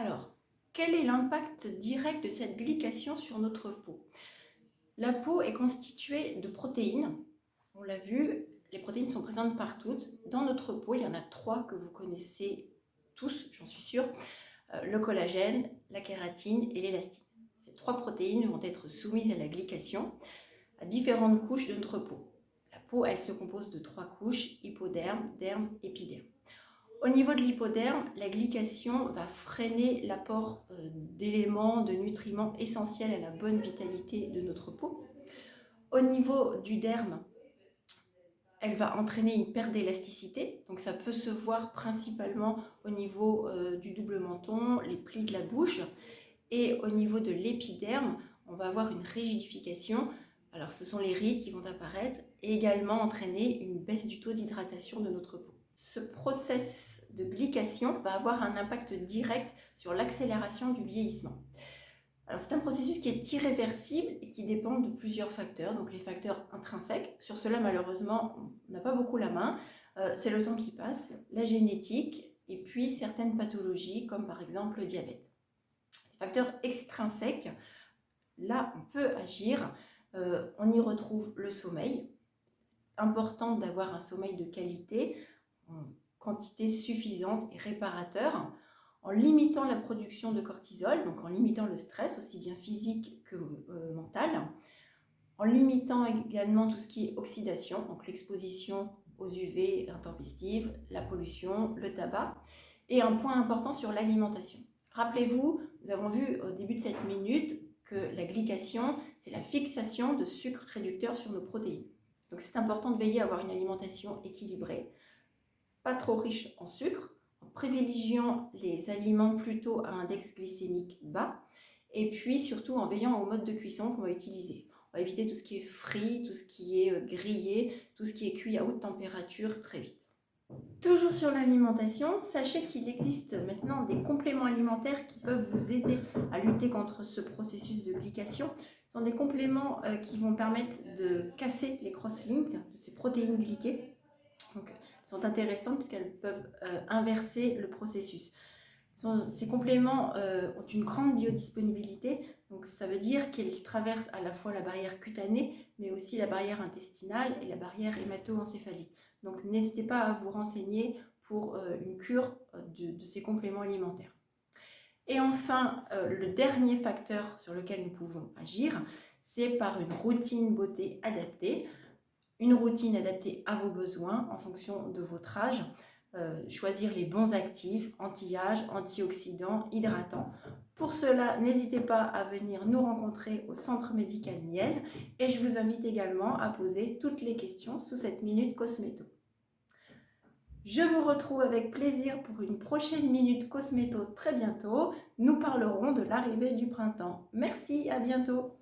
Alors, quel est l'impact direct de cette glycation sur notre peau? La peau est constituée de protéines. On l'a vu, les protéines sont présentes partout. Dans notre peau, il y en a 3 que vous connaissez tous, j'en suis sûre. Le collagène, la kératine et l'élastine. Ces 3 protéines vont être soumises à la glycation à différentes couches de notre peau. La peau, elle se compose de 3 couches, hypoderme, derme, épiderme. Au niveau de l'hypoderme, la glycation va freiner l'apport d'éléments, de nutriments essentiels à la bonne vitalité de notre peau. Au niveau du derme, elle va entraîner une perte d'élasticité, donc ça peut se voir principalement au niveau du double menton, les plis de la bouche. Et au niveau de l'épiderme, on va avoir une rigidification. Alors ce sont les rides qui vont apparaître et également entraîner une baisse du taux d'hydratation de notre peau. Ce process de glycation va avoir un impact direct sur l'accélération du vieillissement. Alors c'est un processus qui est irréversible et qui dépend de plusieurs facteurs, donc les facteurs intrinsèques. Sur cela, malheureusement, on n'a pas beaucoup la main. C'est le temps qui passe, la génétique et puis certaines pathologies comme par exemple le diabète. Les facteurs extrinsèques, là on peut agir. On y retrouve le sommeil. Important d'avoir un sommeil de qualité, en quantité suffisante et réparateur, en limitant la production de cortisol, donc en limitant le stress, aussi bien physique que mental, en limitant également tout ce qui est oxydation, donc l'exposition aux UV intempestives, la pollution, le tabac, et un point important sur l'alimentation. Rappelez-vous, nous avons vu au début de cette minute que la glycation, c'est la fixation de sucres réducteurs sur nos protéines. Donc c'est important de veiller à avoir une alimentation équilibrée, pas trop riche en sucre, en privilégiant les aliments plutôt à index glycémique bas, et puis surtout en veillant au mode de cuisson qu'on va utiliser. On va éviter tout ce qui est frit, tout ce qui est grillé, tout ce qui est cuit à haute température très vite. Toujours sur l'alimentation, sachez qu'il existe maintenant des compléments alimentaires qui peuvent vous aider à lutter contre ce processus de glycation. Ce sont des compléments qui vont permettre de casser les cross-links de ces protéines glyquées. Donc, elles sont intéressantes puisqu'elles peuvent inverser le processus. Ces compléments ont une grande biodisponibilité, donc ça veut dire qu'ils traversent à la fois la barrière cutanée, mais aussi la barrière intestinale et la barrière hémato-encéphalique. Donc n'hésitez pas à vous renseigner pour une cure de ces compléments alimentaires. Et enfin, le dernier facteur sur lequel nous pouvons agir, c'est par une routine beauté adaptée. Une routine adaptée à vos besoins en fonction de votre âge. Choisir les bons actifs, anti-âge, antioxydants, hydratants. Pour cela, n'hésitez pas à venir nous rencontrer au Centre Médical Miel et je vous invite également à poser toutes les questions sous cette Minute Cosméto. Je vous retrouve avec plaisir pour une prochaine Minute Cosméto très bientôt. Nous parlerons de l'arrivée du printemps. Merci, à bientôt.